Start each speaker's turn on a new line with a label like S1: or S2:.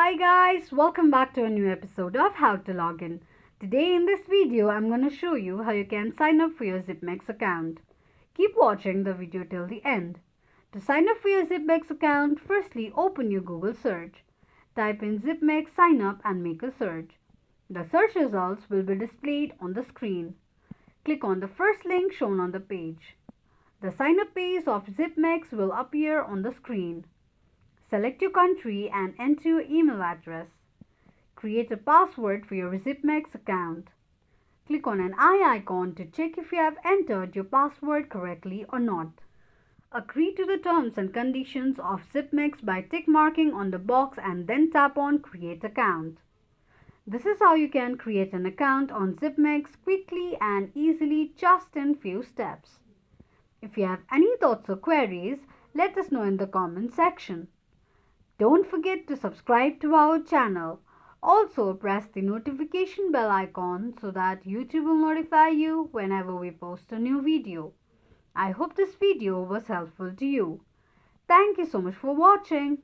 S1: Hi guys, welcome back to a new episode of How to Login. Today in this video, I'm going to show you how you can sign up for your Zipmex account. Keep watching the video till the end. To sign up for your Zipmex account, firstly open your Google search. Type in Zipmex sign up and make a search. The search results will be displayed on the screen. Click on the first link shown on the page. The sign up page of Zipmex will appear on the screen. Select your country and enter your email address. Create a password for your Zipmex account. Click on an eye icon to check if you have entered your password correctly or not. Agree to the terms and conditions of Zipmex by tick marking on the box and then tap on Create Account. This is how you can create an account on Zipmex quickly and easily just in few steps. If you have any thoughts or queries, let us know in the comment section. Don't forget to subscribe to our channel. Also press the notification bell icon so that YouTube will notify you whenever we post a new video. I hope this video was helpful to you. Thank you so much for watching.